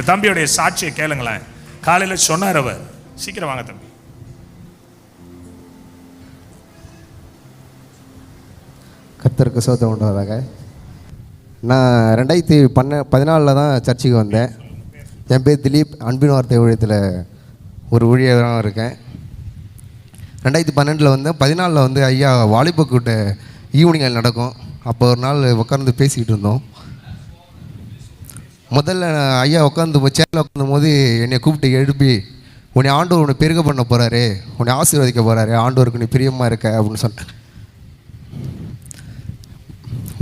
தம்பியுடைய சாட்சியை கேளுங்களேன். காலையில் சொன்னார் அவர். சீக்கிரம் வாங்க தம்பி. கர்த்தருக்கு சோத்திரம் உண்டாவதாக. நான் 2014 தான் சர்ச்சுக்கு வந்தேன். என் பேர் திலீப். அன்பின் வார்த்தை ஊழியத்தில் ஒரு ஊழியராக இருக்கேன். 2012 வந்தேன். 14 ஐயா வாலிப கூட்ட ஈவினிங்கில் நடக்கும். அப்போ ஒரு நாள் உட்காந்து பேசிக்கிட்டு இருந்தோம். முதல்ல ஐயா உட்காந்து சேரில் உட்காந்தும் போது என்னை கூப்பிட்டு எழுப்பி, உன்னை ஆண்டவர் உன்னை பெருக பண்ண போகிறாரு, உன்னை ஆசீர்வதிக்க போகிறாரு, ஆண்டவருக்கு நீ பிரியமாக இருக்க அப்படின்னு சொன்னேன்.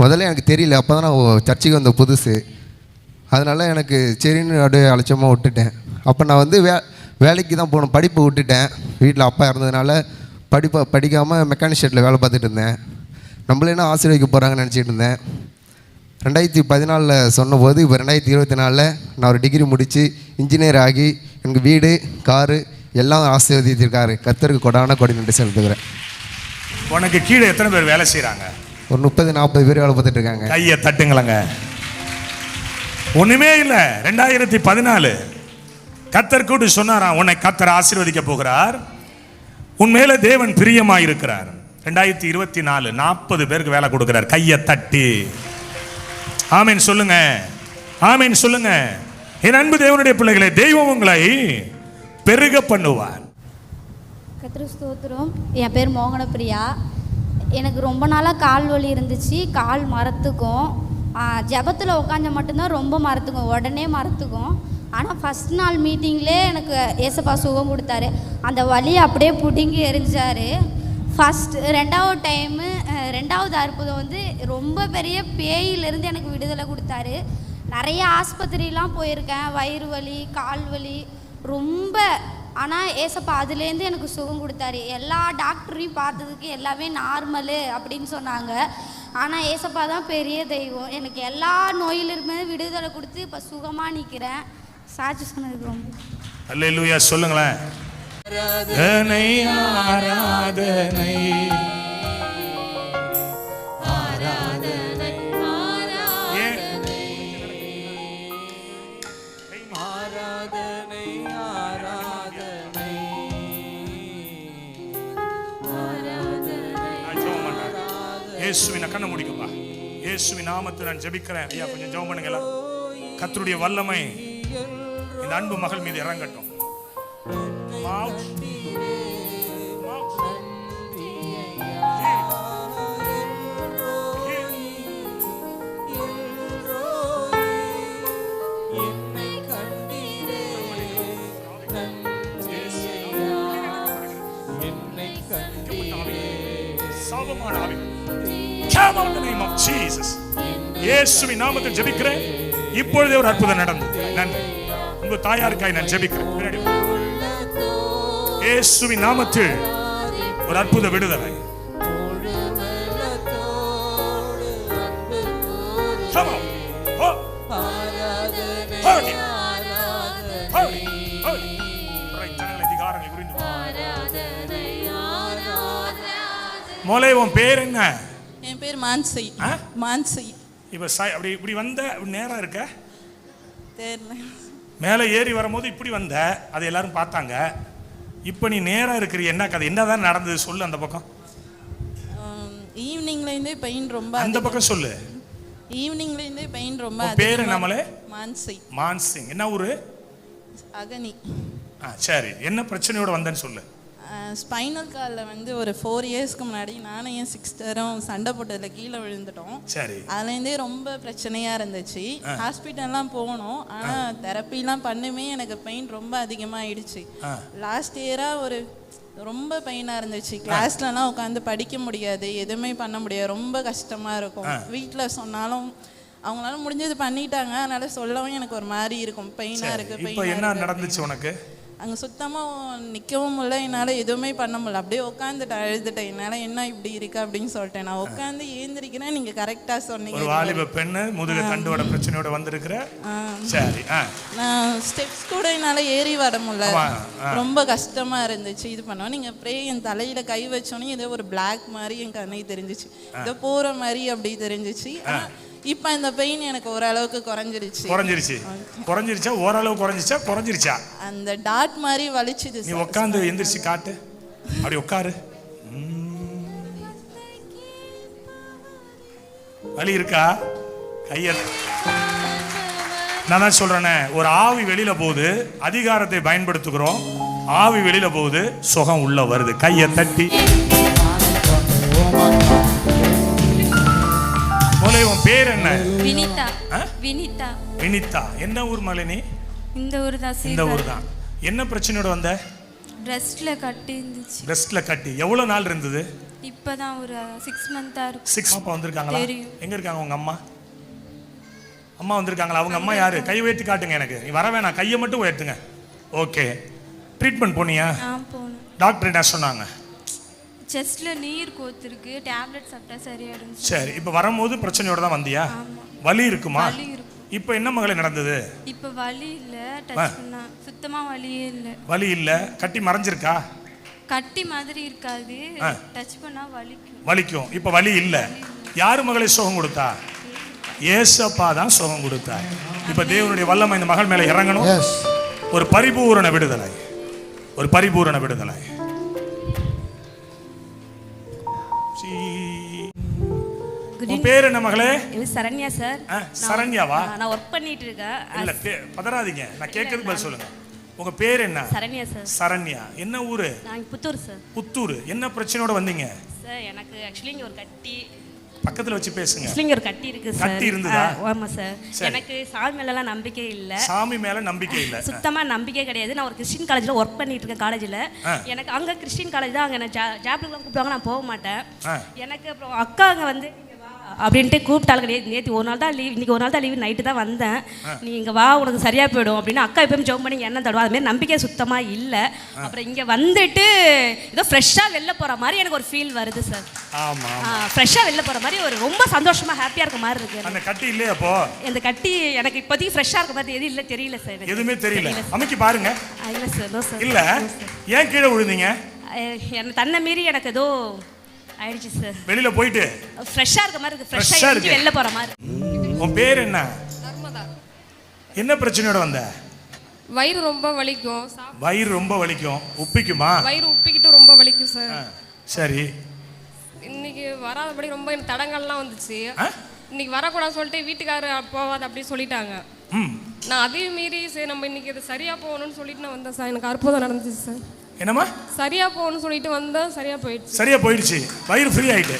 முதல்ல எனக்கு தெரியல, அப்போ தான் நான் சர்ச்சுக்கு வந்த புதுசு. அதனால் எனக்கு சரின்னு அப்படியே அலட்சியமாக விட்டுட்டேன். அப்போ நான் வேலைக்கு தான் போகணும், படிப்பை விட்டுட்டேன். வீட்டில் அப்பா இருந்ததுனால படிக்காமல் மெக்கானிக் ஷெட்டில் வேலை பார்த்துட்டு இருந்தேன். நம்மளே என்ன ஆசீர்வதிக்க போகிறாங்கன்னு நினச்சிட்டு இருந்தேன். 2014 சொன்னபோது இப்போ 2024 நான் ஒரு டிகிரி முடித்து இன்ஜினியர் ஆகி எனக்கு வீடு, காரு எல்லாம் ஆசீர்வதித்திருக்காரு. கர்த்தருக்கு கொடான கொடி நன்றி செலுத்துக்கிறேன். உனக்கு கீழே எத்தனை பேர் வேலை செய்கிறாங்க? ஒரு 30-40 பேர் வேலை பார்த்துட்டு இருக்காங்க. கையை தட்டுங்களங்க. ஒன்றுமே இல்லை. 2014 கர்த்தர் கூட்டு சொன்னாராம், உன்னை கர்த்தர் ஆசீர்வதிக்க போகிறார், உன் மேலே தேவன் பிரியமாக இருக்கிறார். 2024 40 பேருக்கு வேலை கொடுக்குறார். கையை தட்டி ஆமேன் சொல்லுங்க, ஆமேன் சொல்லுங்க. என் அன்பு தேவனுடைய பிள்ளைகளே, தெய்வம் உங்களை பெருக பண்ணுவார். கர்த்தருக்கு ஸ்தோத்திரம். என் பேர் மோகனப்பிரியா. எனக்கு ரொம்ப நாளாக கால் வலி இருந்துச்சு. கால் மரத்துக்கும் ஜபத்தில் உட்காந்து மட்டும்தான் ரொம்ப மரத்துக்கும், உடனே மரத்துக்கும். ஆனால் ஃபஸ்ட் நாள் மீட்டிங்லே எனக்கு ஏசப்பா சுகம் கொடுத்தாரு. அந்த வலியை அப்படியே பிடுங்கி எரிஞ்சார். ரெண்டாவது அற்புதம் ரொம்ப பெரிய பேயிலிருந்து எனக்கு விடுதலை கொடுத்தாரு. நிறைய ஆஸ்பத்திரிலாம் போயிருக்கேன், வயிறு வலி, கால் வலி ரொம்ப. ஆனால் ஏசப்பா அதுலேருந்து எனக்கு சுகம் கொடுத்தாரு. எல்லா டாக்டரையும் பார்த்ததுக்கு எல்லாமே நார்மலு அப்படின்னு சொன்னாங்க. ஆனால் ஏசப்பா தான் பெரிய தெய்வம். எனக்கு எல்லா நோயிலிருமே விடுதலை கொடுத்து இப்போ சுகமாக நிற்கிறேன். சாட்சி சொன்னதுக்கு ரொம்ப அல்லேலூயா சொல்லுங்களேன். ஆராதனை ஆராதனை இயேசுவின் கண்ணை முடிக்கும்பா. இயேசுவின் நாமத்தில் நான் ஜெபிக்கிறேன். ஐயா கொஞ்சம் ஜெபம் பண்ணுங்களா. கர்த்தருடைய வல்லமை இந்த அன்பு மகள் மீது இறங்கட்டும். இயேசுவின் நாமத்தில் ஜெபிக்கிறேன். இப்பொழுதே ஒரு அற்புதம் நடந்தது. நன்றி. உங்க தாயாருக்காய் நான் ஜெபிக்கிறேன். இயேசுவின் நாமத்தில் ஒரு அற்புத விடுதலை. மோலே, உன் பேர் என்ன? என் பேர் மான்சி. மான்சி. இப்ப அப்படி இப்படி வந்த நேரம் இருக்க தெரியல. மேலே ஏறி வரும்போது இப்படி வந்த, அதை எல்லாரும் பார்த்தாங்க. இப்போ நீ நேராக இருக்கிறீ, என்ன கதை, என்னதான் நடந்தது சொல்லு. அந்த பக்கம் ஈவினிங்லேருந்தே பெயின் ரொம்ப. அந்த பக்கம் சொல்லு. ஈவினிங்லேருந்தே பெயின் ரொம்ப. பேர் நம்மளே மான்சி. மான்சிங். என்ன ஊரு? அகனி. சரி, என்ன பிரச்சனையோட வந்தேன்னு சொல்லு. ஸ்பைனல் காலில் ஒரு 4 இயர்ஸ்க்கு முன்னாடி நானும் என் சிஸ்டரும் சண்டை போட்டதில் கீழே விழுந்துட்டோம். சரி. அதுலேருந்தே ரொம்ப பிரச்சனையாக இருந்துச்சு. ஹாஸ்பிட்டல்லாம் போனோம். ஆனால் தெரப்பிலாம் பண்ணுமே எனக்கு பெயின் ரொம்ப அதிகமாகிடுச்சு. லாஸ்ட் இயராக ரொம்ப பெயினாக இருந்துச்சு. கிளாஸ்லலாம் உட்காந்து படிக்க முடியாது, எதுவுமே பண்ண முடியாது, ரொம்ப கஷ்டமாக இருக்கும். வீட்டில் சொன்னாலும் அவங்களால முடிஞ்சது பண்ணிட்டாங்க, அதனால் சொல்லவும் எனக்கு ஒரு மாதிரி இருக்கும், பெயினாக இருக்குது. இப்போ என்ன நடந்துச்சு உனக்கு? அங்கே சுத்தமாக நிற்கவும் முடியல, என்னால் எதுவுமே பண்ண முடியல. அப்படியே உட்காந்துட்டேன், அழுதுட்டேன். என்னால் என்ன இப்படி இருக்கு அப்படின்னு சொல்லிட்டேன். நான் உட்காந்து ஏந்திரிக்கிறேன், நீங்கள் கரெக்டாக சொன்னீங்க. ஒரு வாலிப பெண்ணு முதுகு தண்டுவட பிரச்சனையோட வந்திருக்கிற. சரி. நான் ஸ்டெப்ஸ் கூட என்னால் ஏறி வர முடியல, ரொம்ப கஷ்டமாக இருந்துச்சு. இது பண்ணோம். நீங்கள் ப்ரே என் தலையில் கை வச்சோன்னே ஏதோ ஒரு பிளாக் மாதிரி என் கண்ணை தெரிஞ்சிச்சு, ஏதோ போகிற மாதிரி அப்படி தெரிஞ்சிச்சு. ஆனால் இப்போ இந்த பெயின் எனக்கு ஓரளவுக்கு குறைஞ்சிருச்சு. குறைஞ்சிருச்சா ஓரளவு குறைஞ்சிருச்சா? அந்த டாட் மாதிரி வலிச்சுது. நீ உட்காந்து எந்திரிச்சு காட்டு, அப்படி உட்காரு. வலி இருக்கா? கைய நான் தான் சொல்றேனே, ஒரு ஆவி வெளியில போகுது, அதிகாரத்தை பயன்படுத்துகிறோம், ஆவி வெளியில போகுது, சுகம் உள்ள வருது. கையை தட்டி உன் பேர் என்ன? வினிதா. வினிதா. வினிதா. என்ன ஊர் மாலினி? இந்த ஊர் தான். இந்த ஊர் தான். என்ன பிரச்சனையோட வந்த? பிரஸ்ட்ல கட்டி இருந்துச்சு. பிரஸ்ட்ல கட்டி எவ்வளவு நாள் இருந்தது? இப்பதான் ஒரு 6 மந்த்தா இருக்கு. 6 அப்பா வந்திருக்காங்களா? தெரியும். எங்க இருக்காங்க உங்க அம்மா? அம்மா வந்திருக்காங்களா? அவங்க அம்மா யாரு? கை உயர்த்தி காட்டுங்க எனக்கு. நீ வர வேணாம், கையை மட்டும் உயர்த்துங்க. ஓகே. ட்ரீட்மெண்ட் போனியா? போனேன். டாக்டர் என்ன சொன்னாங்க? செஸ்ட்ல நீர் கோத்திருக்கு, டேப்லெட் சாப்பிட்டா சரியாயிடும். சரி, இப்போ வரும்போது பிரச்சனையோட தான் வந்தியா? வலி இருக்குமா? வலி இருக்கும். இப்போ என்ன மகளே நடந்தது? இப்போ வலி இல்ல, டச் பண்ணா சுத்தமா வலியே இல்ல. வலி இல்ல. கட்டி மறைஞ்சிருக்கா? கட்டி மாதிரி இருக்காது, டச் பண்ணா வலிக்கும். வலிக்கும். இப்போ வலி இல்ல. யாரு மகளே சுகம் கொடுத்தா? ஏசப்பா தான் சுகம் கொடுத்தார். இப்போ தேவனுடைய வல்லமை இந்த மகள் மேல இறங்கணும். ஒரு பரிபூரண விடுதலை, ஒரு பரிபூரண விடுதலை. பேர் என்ன மகளே? சரண்யா சார். சரண்யாவா? நான் ஒர்க் பண்ணிட்டு இருக்கேன். இல்ல பதறாதீங்க, நான் கேட்கறதுக்கு பதில் சொல்லுங்க. உங்க பேர் என்ன? சரண்யா சார். சரண்யா. என்ன ஊரு? நான் புத்தூர் சார். புத்தூர். என்ன பிரச்சனையோட வந்தீங்க? சார் எனக்கு ஆக்சுவலி இங்க ஒரு கட்டி, பக்கத்துல வச்சு பேசுங்க. ஆக்சுவலி இங்க ஒரு கட்டி இருக்கு சார். கட்டி இருந்ததா? ஆமா சார். எனக்கு சாமி மேல எல்லாம் நம்பிக்கை இல்ல. சாமி மேல நம்பிக்கை இல்ல? சுத்தமா நம்பிக்கை கிடையாது. நான் ஒரு கிறிஸ்டியன் காலேஜ்ல ஒர்க் பண்ணிட்டு இருக்கேன். காலேஜ்ல எனக்கு அங்க கிறிஸ்டியன் காலேஜ் தான், அங்க நான் ஜாப்லாம் கூப்பிடுவாங்க, நான் போக மாட்டேன். எனக்கு அப்புறம் அக்கா அங்க வந்து அப்படின்ட்டு கூப்பிட்டாலும் கிடையாது. நேற்று ஒரு நாள் தான் லீவ், இன்னைக்கு ஒரு நாள் தான் லீவ், நைட்டு தான் வந்தேன். நீ இங்கே வா, உனக்கு சரியாக போயிடும் அப்படின்னு அக்கா எப்பயும் ஜோம் பண்ணி என்ன தடுவா. அதுமாரி நம்பிக்கை சுத்தமாக இல்லை. அப்புறம் இங்கே வந்துட்டு ஏதோ ஃப்ரெஷ்ஷாக வெளில போகிற மாதிரி எனக்கு ஒரு ஃபீல் வருது சார். ஃப்ரெஷ்ஷாக வெளில போகிற மாதிரி ஒரு ரொம்ப சந்தோஷமாக ஹாப்பியாக இருக்க மாதிரி இருக்கு. அந்த கட்டி இல்லையா? அப்போ இந்த கட்டி எனக்கு இப்போதைக்கு ஃப்ரெஷ்ஷாக இருக்க மாதிரி எதுவும் இல்லை, தெரியல சார். எதுவுமே தெரியல. அமைக்கி பாருங்க. இல்லை சார். No sir. இல்லை, ஏன் கீழே விழுந்தீங்க? என்ன தன்னை மீறி எனக்கு ஏதோ ஆயிடுச்சு சார். வெளியில போயிட்டு ஃப்ரெஷ்ஷா இருக்க மாதிரி இருக்கு, ஃப்ரெஷ்ஷா இருந்து வெளில போற மாதிரி. உன் பேர் என்ன? நர்மதா. என்ன பிரச்சனையோட வந்த? வயிறு ரொம்ப வலிக்கும். வயிறு ரொம்ப வலிக்கும். உப்பிக்குமா? வயிறு உப்பிக்கிட்டு ரொம்ப வலிக்கும் சார். சரி. இன்னைக்கு வராதபடி ரொம்ப எனக்கு தடங்கள்லாம் வந்துச்சு. இன்னைக்கு வரக்கூடாதுன்னு சொல்லிட்டு வீட்டுக்காரர் போவாது அப்படி சொல்லிட்டாங்க. நான் அதையும் மீறி சரி நம்ம இன்னைக்கு இது சரியா போகணும்னு சொல்லிட்டு நான் வந்தேன் சார். எனக்கு அற்புதம் நடந்துச்சு சார். என்னம்மா? சரியா போகணும்னு சொல்லிட்டு வந்தா சரியா போயிடுச்சு. சரியா போயிடுச்சு. வயிறு ஃப்ரீ ஆயிட்டு.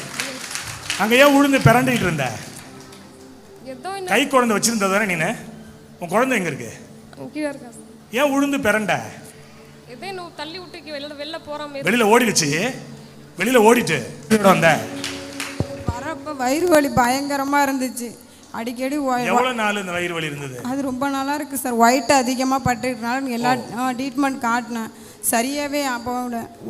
அங்க ஏன் உழுந்து பிறண்டிட்டு இருந்த? ஏதோ கை குழந்தை வச்சிருந்ததானே நீனு? உன் குழந்தை எங்க இருக்கு? கீழே இருக்கா? ஏன் உழுந்து பிறண்ட? ஏதோ இன்னும் தள்ளி விட்டு வெளில போற மாதிரி. வெளியில ஓடிடுச்சு. வெளியில ஓடிட்டு வந்த. வரப்ப வயிறு வலி பயங்கரமா இருந்துச்சு. அடிக்கடி எவ்வளவு நாள் இந்த வயிறு வலி இருந்தது? அது ரொம்ப நாளா இருக்கு சார். ஒயிட் அதிகமாக பட்டுக்கிறதுனால எல்லா ட்ரீட்மெண்ட் காட்டினேன், சரியாகவே. அப்போ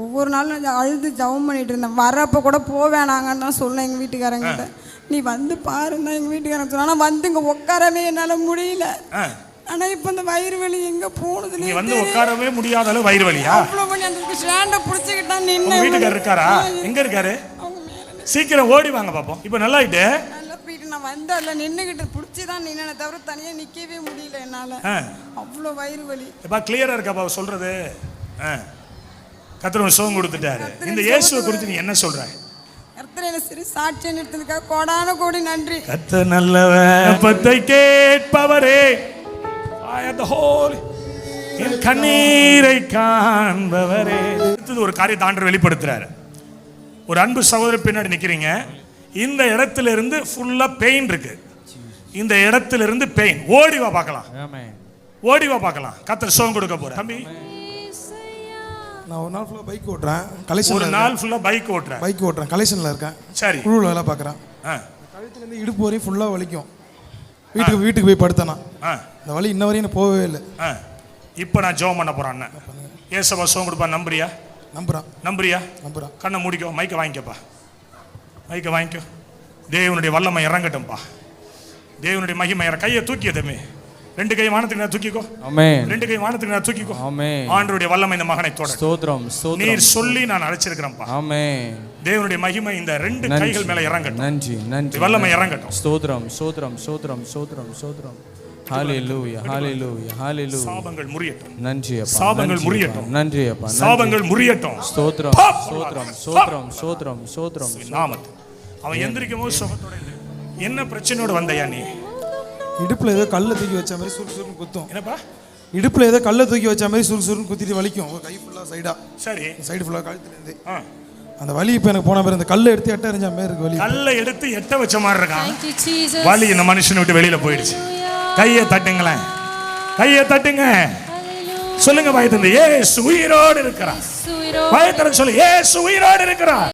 ஒவ்வொரு நாளும் அழுது ஜவம் பண்ணிட்டு இருந்தேன். வரப்போ கூட போவேணாங்கன்னு தான் சொன்னேன் எங்கள் வீட்டுக்காரங்கிட்ட. நீ வந்து பாருன்னா எங்கள் வீட்டுக்காரங்க சொன்னா. ஆனால் வந்து இங்கே உட்காரவே என்னால் முடியல. ஆனால் இப்போ இந்த வயிறு வலி எங்கே போனது? நீ வந்து உட்காரவே முடியாத அளவு வயிறு வலியா? அவ்வளோ பண்ணி அந்த ஸ்டாண்டை பிடிச்சிக்கிட்டா நின்று. வீட்டுக்காரர் இருக்காரா? எங்க இருக்காரு? சீக்கிரம் ஓடி வாங்க பாப்போம். இப்போ நல்லா ஆயிட்டு நான் வந்து அதில் நின்றுக்கிட்டு பிடிச்சி தான் நின்னே தவிர தனியாக நிற்கவே முடியல என்னால். அவ்வளோ வயிறு வலி. இப்போ கிளியராக இருக்காப்பா சொல்றது? கர்த்தர் சுகம் கொடுத்துட்டாரு. இந்த இயேசுவை குறித்து நீ என்ன சொல்ற? கர்த்தர் என்ன சரி சாட்சி நிறுத்தினுக்கா கோடான கோடி நன்றி. கர்த்தர் நல்லவர். பத்தை கேட்பவரே, என் கண்ணீரை காண்பவரே. ஒரு காரியத்தை ஆண்டவர் வெளிப்படுத்துறாரு. ஒரு அன்பு சகோதரர் பின்னாடி நிக்கிறீங்க. இந்த இடத்துல இருந்து ஃபுல்லா பெயின் இருக்கு. இந்த இடத்துல இருந்து பெயின். ஓடி வா பார்க்கலாம். ஓடி வா பார்க்கலாம். கர்த்தர் சுகம் கொடுக்க போறார். தம்பி, நான் ஒரு நாள் ஃபுல்லாக பைக் ஓட்டுறேன். கலெக்ஷன். ஒரு நாள் ஃபுல்லாக பைக் ஓட்டுறேன். கலெக்ஷனில் இருக்கேன். சரி. குழுவில் வேலை பார்க்குறேன். கழுத்துலேருந்து இடுப்பு வரையும் ஃபுல்லாக வலிக்கும். வீட்டுக்கு போய் படுத்தேனா இந்த வலி இன்ன வரையும் எனக்கு போகவே இல்லை. இப்போ நான் ஜெபம் பண்ண போகிறேன். அண்ணன் ஏசப்பா சுகம் கொடுப்பா. நம்புறியா? நம்புறியா? கண்ணை மூடிக்கோ. மைக்கை வாங்கிக்கப்பா. மைக்கை வாங்கிக்கோ. தேவனுடைய வல்லமை இறங்கட்டும்பா. தேவனுடைய மகிமை கையை தூக்கியதுமே ரெண்டு கை வானத்துக்கு நான் தூக்கிக்கோ. ஆமென். ரெண்டு கை வானத்துக்கு நான் தூக்கிக்கோ. ஆமென். ஆண்டவருடைய வல்லமை இந்த மகனை தொட. ஸ்தோத்திரம் ஸ்தோத்திரம். நீர் சொல்லி நான் அழைச்சிருக்கிறேன்ப்பா. ஆமென். தேவனுடைய மகிமை இந்த ரெண்டு கைகள் மேல இறங்கட்டும். நன்றி நன்றி. வல்லமை இறங்கட்டும். ஸ்தோத்திரம் ஸ்தோத்திரம் ஸ்தோத்திரம் ஸ்தோத்திரம் ஸ்தோத்திரம். ஹalleluya ஹalleluya ஹalleluya. சாபங்கள் முறியட்டும். நன்றி அப்பா. சாபங்கள் முறியட்டும். நன்றி அப்பா. சாபங்கள் முறியட்டும். ஸ்தோத்திரம் ஸ்தோத்திரம் ஸ்தோத்திரம் ஸ்தோத்திரம் ஸ்தோத்திரம். நாமத்தில் அவன் எந்திரிக்கும் போது சுகத்தோட என்ன பிரச்சனையோட வந்தையா நீ? இடுப்புல ஏதோ கல்லை தூக்கி வச்ச மாதிரி சுறுசுறுன்னு குத்தும். என்னப்பா? இடுப்புல ஏதோ கல்லை தூக்கி வச்ச மாதிரி சுறுசுறுன்னு குத்திட்டு வலிக்கும். ஒரு கை ஃபுல்லா சைடா. சரி. சைடு ஃபுல்லா கழுத்துலேருந்து. அந்த வலி இப்போ எனக்கு போன மாதிரி இந்த கல்லை எடுத்து எட்ட எறிஞ்ச மாதிரி இருக்கு வலி. கல்லை எடுத்து எட்ட வச்ச மாதிரி இருக்கான். வலி இந்த மனுஷனை விட்டு வெளியில போயிடுச்சு. கையை தட்டுங்களேன். கையை தட்டுங்க. சொல்லுங்க பயத்தந்து, இயேசு உயிரோடு இருக்கிறார். பயத்தந்து சொல்லு, இயேசு உயிரோடு இருக்கிறார்.